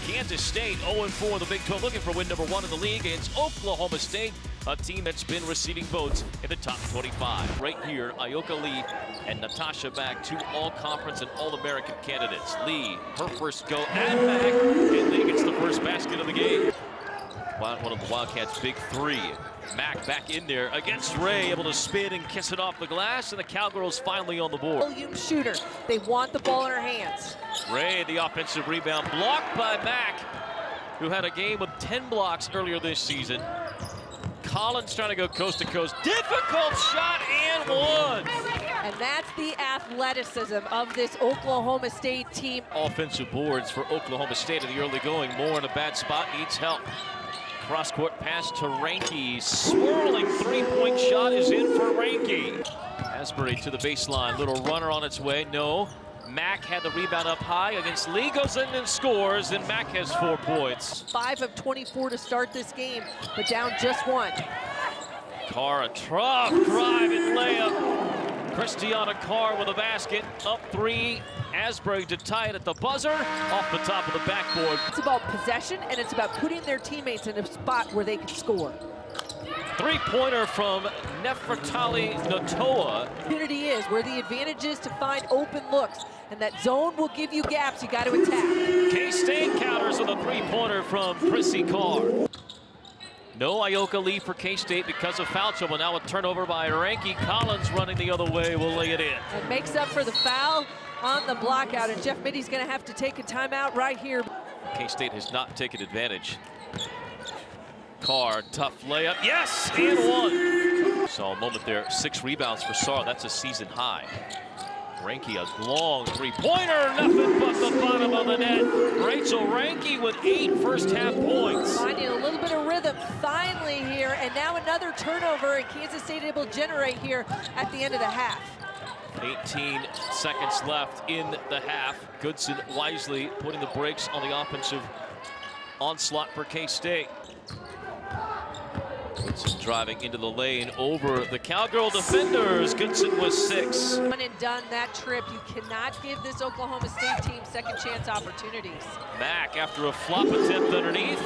Kansas State 0-4 in the Big 12, looking for win number 1 in the league against Oklahoma State, a team that's been receiving votes in the top 25. Right here, Ayoka Lee and Natasha Mack, 2 all-conference and all-American candidates. Lee, her first go at Mack, and Lee gets the first basket of the game. One of the Wildcats' big 3. Mack back in there against Ray, able to spin and kiss it off the glass, and the Cowgirls finally on the board. Volume shooter. They want the ball in her hands. Ray, the offensive rebound, blocked by Mack, who had a game with 10 blocks earlier this season. Collins trying to go coast to coast. Difficult shot and one. And that's the athleticism of this Oklahoma State team. Offensive boards for Oklahoma State in the early going. Moore in a bad spot, needs help. Cross-court pass to Ranke. Swirling three-point shot is in for Ranke. Asbury to the baseline. Little runner on its way. No. Mack had the rebound up high against Lee. Goes in and scores, and Mack has 4 points. 5 of 24 to start this game, but down just 1. Carr, a tough drive and layup. Christiana Carr with a basket. Up 3. Asbury to tie it at the buzzer, off the top of the backboard. It's about possession, and it's about putting their teammates in a spot where they can score. 3-pointer from Nefertali Notoa. Opportunity is where the advantage is to find open looks, and that zone will give you gaps you got to attack. K-State counters with a 3-pointer from Chrissy Carr. No Ayoka Lee for K-State because of foul trouble. Now a turnover by Ranke. Collins running the other way will lay it in. And makes up for the foul on the block out, and Jeff Mitty's going to have to take a timeout right here. K-State has not taken advantage. Carr, tough layup. Yes, and 1. Saw a moment there. 6 rebounds for Sarr. That's a season high. Ranke, a long 3-pointer. Nothing but the bottom of the net. Rachel Ranke with 8 first-half points. Finding a little bit of rhythm finally here, and now another turnover, and Kansas State able to generate here at the end of the half. 18 seconds left in the half. Goodson wisely putting the brakes on the offensive onslaught for K-State. Goodson driving into the lane over the Cowgirl defenders. Goodson was 6. One and done that trip. You cannot give this Oklahoma State team second chance opportunities. Mack, after a flop attempt underneath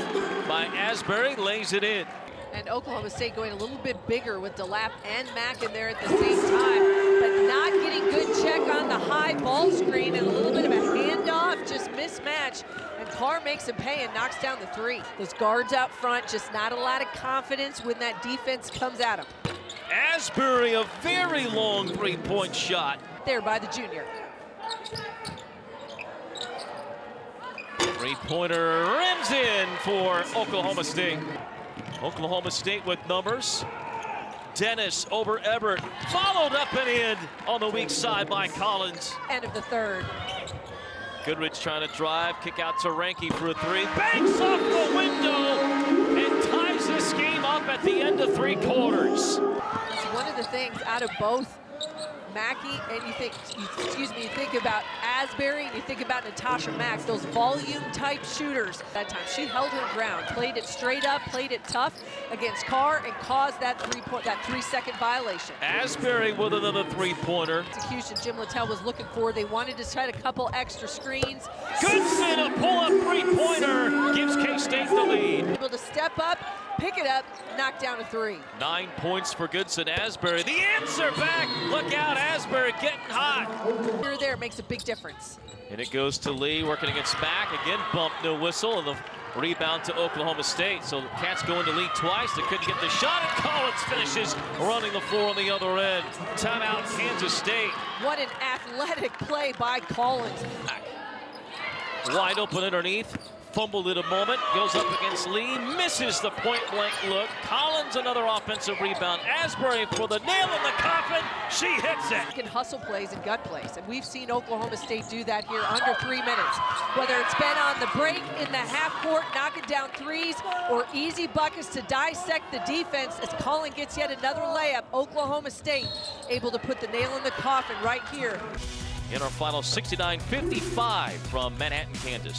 by Asbury, lays it in. And Oklahoma State going a little bit bigger with DeLapp and Mack in there at the same time, but not getting good check on the high ball screen, and a little bit of a handoff, just mismatch. And Carr makes him pay and knocks down the 3. Those guards out front, just not a lot of confidence when that defense comes at them. Asbury, a very long 3-point shot. There by the junior. 3-pointer rims in for Oklahoma State. Oklahoma State with numbers. Dennis over Everett, followed up and in on the weak side by Collins. End of the 3rd. Goodrich trying to drive, kick out to Ranke for a 3. Banks off the window and ties this game up at the end of 3 quarters. It's one of the things out of both Mackey and you think about Asbury and you think about Natasha Mack, those volume type shooters. That time she held her ground, played it straight up, played it tough against Carr, and caused that 3-second violation. Asbury with another 3-pointer. Execution Jim Littell was looking for. They wanted to try a couple extra screens. Goodson, a pull-up 3-pointer gives K-State the lead. Able to step up, pick it up, knock down a 3. 9 points for Goodson. Asbury, the answer back. Look out, Asbury getting hot. Here there makes a big difference. And it goes to Lee, working against Mack. Again, bump, no whistle, and the rebound to Oklahoma State. So the Cats going to Lee twice. They couldn't get the shot, and Collins finishes running the floor on the other end. Timeout, Kansas State. What an athletic play by Collins. Wide open underneath. Fumbled it a moment, goes up against Lee, misses the point-blank look. Collins, another offensive rebound. Asbury for the nail in the coffin. She hits it. Can hustle plays and gut plays, and we've seen Oklahoma State do that here under 3 minutes. Whether it's been on the break in the half court, knocking down 3s, or easy buckets to dissect the defense as Collins gets yet another layup. Oklahoma State able to put the nail in the coffin right here. In our final 69-55 from Manhattan, Kansas.